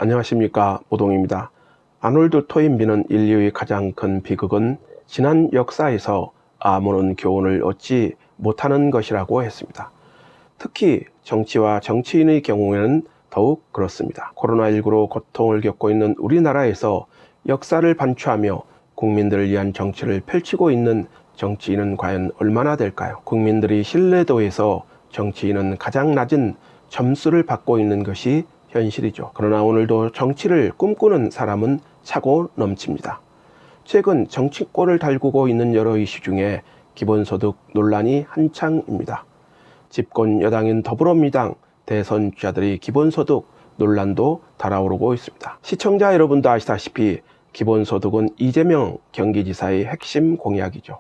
안녕하십니까, 오동입니다. 아놀드 토인비는 인류의 가장 큰 비극은 지난 역사에서 아무런 교훈을 얻지 못하는 것이라고 했습니다. 특히 정치와 정치인의 경우에는 더욱 그렇습니다. 코로나19로 고통을 겪고 있는 우리나라에서 역사를 반추하며 국민들을 위한 정치를 펼치고 있는 정치인은 과연 얼마나 될까요? 국민들이 신뢰도에서 정치인은 가장 낮은 점수를 받고 있는 것이 현실이죠. 그러나 오늘도 정치를 꿈꾸는 사람은 차고 넘칩니다. 최근 정치권을 달구고 있는 여러 이슈 중에 기본소득 논란이 한창입니다. 집권 여당인 더불어민주당 대선 주자들의 기본소득 논란도 달아오르고 있습니다. 시청자 여러분도 아시다시피 기본소득은 이재명 경기지사의 핵심 공약이죠.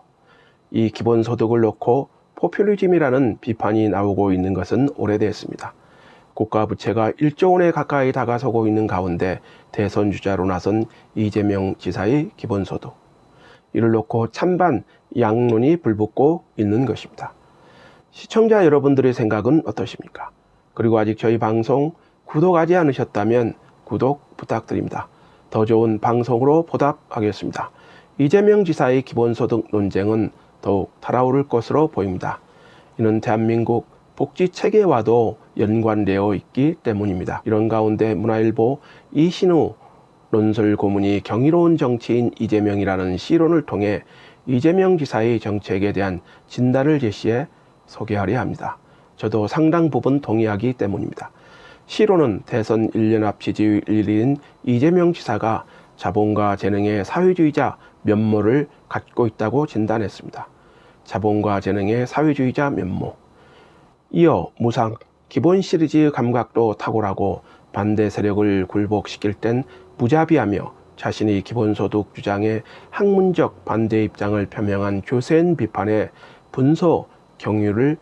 이 기본소득을 놓고 포퓰리즘이라는 비판이 나오고 있는 것은 오래됐습니다. 국가 부채가 1조 원에 가까이 다가서고 있는 가운데 대선 주자로 나선 이재명 지사의 기본소득, 이를 놓고 찬반 양론이 불붙고 있는 것입니다. 시청자 여러분들의 생각은 어떠십니까? 그리고 아직 저희 방송 구독하지 않으셨다면 구독 부탁드립니다. 더 좋은 방송으로 보답하겠습니다. 이재명 지사의 기본소득 논쟁은 더욱 달아오를 것으로 보입니다. 이는 대한민국 복지체계와도 연관되어 있기 때문입니다. 이런 가운데 문화일보 이신우 논설 고문이 경이로운 정치인 이재명이라는 시론을 통해 이재명 지사의 정책에 대한 진단을 제시해 소개하려 합니다. 저도 상당 부분 동의하기 때문입니다. 시론은 대선 1년 앞 지지율 1위인 이재명 지사가 자본과 재능의 사회주의자 면모를 갖고 있다고 진단했습니다. 자본과 재능의 사회주의자 면모. 이어 무상 기본 시리즈 감각도 탁월하고 반대 세력을 굴복시킬 땐 무자비하며 자신의 기본소득 주장에 학문적 반대 입장을 표명한 교세한 비판에 분소 경유를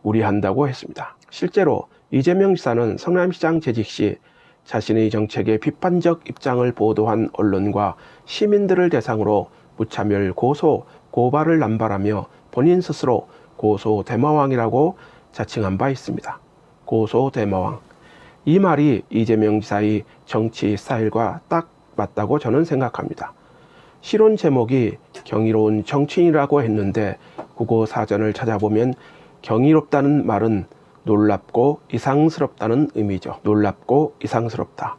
우려한다고 했습니다. 실제로 이재명 지사는 성남시장 재직 시 자신의 정책에 비판적 입장을 보도한 언론과 시민들을 대상으로 무차별 고소, 고발을 남발하며 본인 스스로 고소 대마왕이라고 자칭한 바 있습니다. 고소 대마왕. 이 말이 이재명 지사의 정치 스타일과 딱 맞다고 저는 생각합니다. 실론 제목이 경이로운 정치인이라고 했는데 국어 사전을 찾아보면 경이롭다는 말은 놀랍고 이상스럽다는 의미죠. 놀랍고 이상스럽다.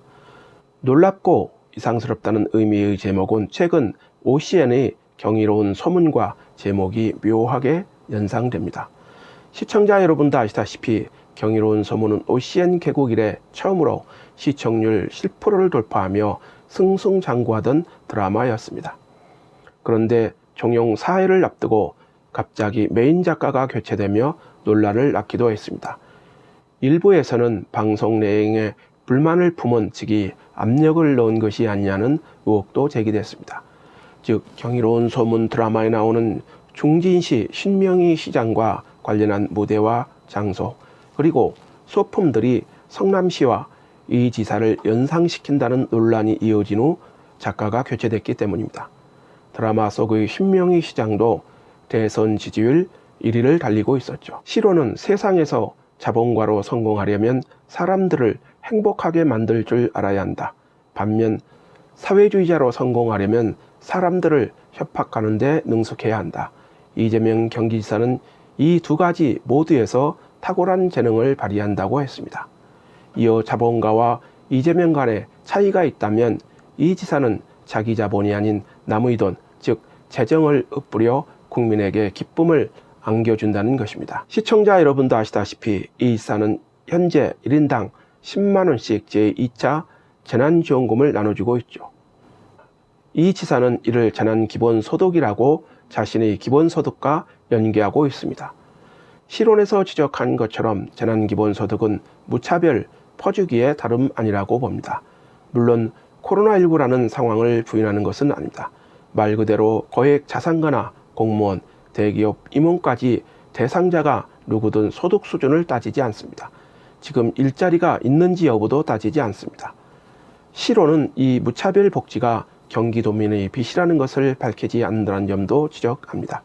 놀랍고 이상스럽다는 의미의 제목은 최근 OCN의 경이로운 소문과 제목이 묘하게 연상됩니다. 시청자 여러분도 아시다시피 경이로운 소문은 OCN 개국 이래 처음으로 시청률 10%를 돌파하며 승승장구하던 드라마였습니다. 그런데 종영 4회를 앞두고 갑자기 메인 작가가 교체되며 논란을 낳기도 했습니다. 일부에서는 방송 내용에 불만을 품은 측이 압력을 넣은 것이 아니냐는 의혹도 제기됐습니다. 즉 경이로운 소문 드라마에 나오는 중진시 신명희 시장과 관련한 무대와 장소, 그리고 소품들이 성남시와 이 지사를 연상시킨다는 논란이 이어진 후 작가가 교체됐기 때문입니다. 드라마 속의 신명희 시장도 대선 지지율 1위를 달리고 있었죠. 시론은 세상에서 자본가로 성공하려면 사람들을 행복하게 만들 줄 알아야 한다. 반면 사회주의자로 성공하려면 사람들을 협박하는 데 능숙해야 한다. 이재명 경기지사는 이 두 가지 모두에서 탁월한 재능을 발휘한다고 했습니다. 이어 자본가와 이재명 간의 차이가 있다면 이 지사는 자기 자본이 아닌 남의 돈, 즉 재정을 읊뿌려 국민에게 기쁨을 안겨준다는 것입니다. 시청자 여러분도 아시다시피 이 지사는 현재 1인당 10만원씩 제2차 재난지원금을 나눠주고 있죠. 이 지사는 이를 재난기본소득이라고 자신의 기본소득과 연계하고 있습니다. 실론에서 지적한 것처럼 재난기본소득은 무차별 퍼주기에 다름 아니라고 봅니다. 물론 코로나19라는 상황을 부인하는 것은 아닙니다. 말 그대로 거액 자산가나 공무원, 대기업 임원까지 대상자가 누구든 소득 수준을 따지지 않습니다. 지금 일자리가 있는지 여부도 따지지 않습니다. 실론은 이 무차별 복지가 경기도민의 빚이라는 것을 밝히지 않는다는 점도 지적합니다.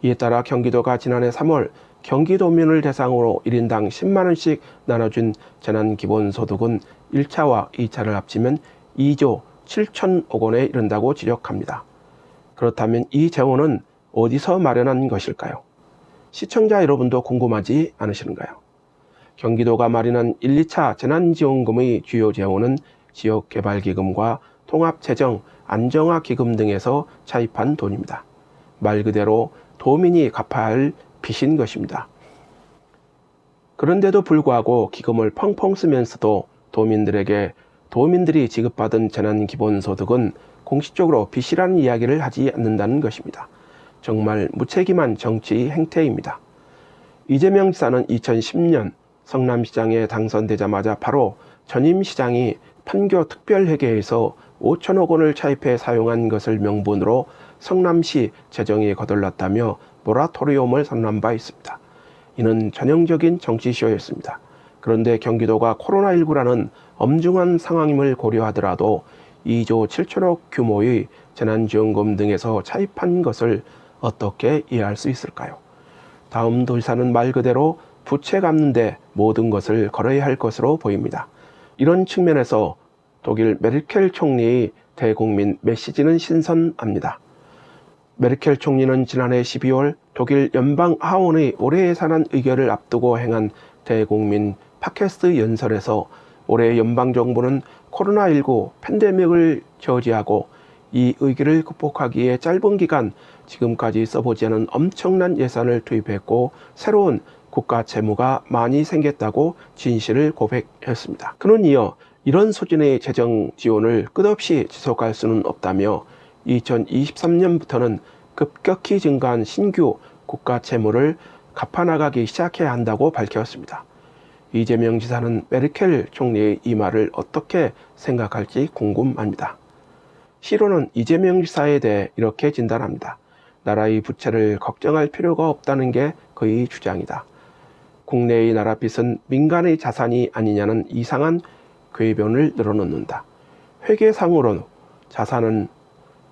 이에 따라 경기도가 지난해 3월 경기도민을 대상으로 1인당 10만원씩 나눠준 재난기본소득은 1차와 2차를 합치면 2조 7천억 원에 이른다고 지적합니다. 그렇다면 이 재원은 어디서 마련한 것일까요? 시청자 여러분도 궁금하지 않으시는가요? 경기도가 마련한 1, 2차 재난지원금의 주요 재원은 지역개발기금과 통합재정안정화기금 등에서 차입한 돈입니다. 말 그대로 도민이 갚아야 할 빚인 것입니다. 그런데도 불구하고 기금을 펑펑 쓰면서도 도민들이 지급받은 재난기본소득은 공식적으로 빚이라는 이야기를 하지 않는다는 것입니다. 정말 무책임한 정치 행태입니다. 이재명 지사는 2010년 성남시장에 당선되자마자 바로 전임 시장이 판교 특별회계에서 5천억 원을 차입해 사용한 것을 명분으로 성남시 재정이 거덜났다며 모라토리움을 선언한 바 있습니다. 이는 전형적인 정치쇼였습니다. 그런데 경기도가 코로나19라는 엄중한 상황임을 고려하더라도 2조 7천억 규모의 재난지원금 등에서 차입한 것을 어떻게 이해할 수 있을까요? 다음 도지사는 말 그대로 부채 갚는데 모든 것을 걸어야 할 것으로 보입니다. 이런 측면에서 독일 메르켈 총리의 대국민 메시지는 신선합니다. 메르켈 총리는 지난해 12월 독일 연방 하원의 올해 예산안 의결을 앞두고 행한 대국민 팟캐스트 연설에서 올해 연방정부는 코로나19 팬데믹을 저지하고 이 위기를 극복하기에 짧은 기간 지금까지 써보지 않은 엄청난 예산을 투입했고 새로운 국가 채무가 많이 생겼다고 진실을 고백했습니다. 그는 이어 이런 수준의 재정 지원을 끝없이 지속할 수는 없다며 2023년부터는 급격히 증가한 신규 국가 채무를 갚아나가기 시작해야 한다고 밝혔습니다. 이재명 지사는 메르켈 총리의 이 말을 어떻게 생각할지 궁금합니다. 시로는 이재명 지사에 대해 이렇게 진단합니다. 나라의 부채를 걱정할 필요가 없다는 게 그의 주장이다. 국내의 나라 빚은 민간의 자산이 아니냐는 이상한 궤변을 늘어놓는다. 회계상으로 자산은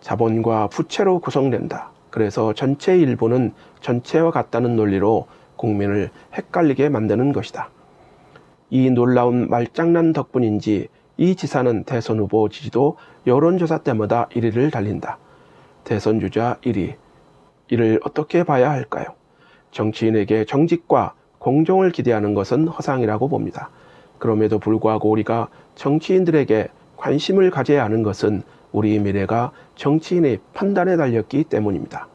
자본과 부채로 구성된다. 그래서 전체의 일부는 전체와 같다는 논리로 국민을 헷갈리게 만드는 것이다. 이 놀라운 말장난 덕분인지 이 지사는 대선 후보 지지도 여론조사 때마다 1위를 달린다. 대선 주자 1위. 이를 어떻게 봐야 할까요? 정치인에게 정직과 공정을 기대하는 것은 허상이라고 봅니다. 그럼에도 불구하고 우리가 정치인들에게 관심을 가져야 하는 것은 우리 미래가 정치인의 판단에 달렸기 때문입니다.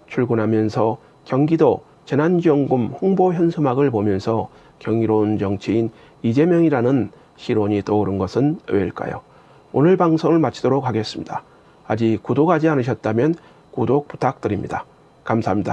출근하면서 경기도 재난지원금 홍보 현수막을 보면서 경이로운 정치인 이재명이라는 시론이 떠오른 것은 왜일까요? 오늘 방송을 마치도록 하겠습니다. 아직 구독하지 않으셨다면 구독 부탁드립니다. 감사합니다.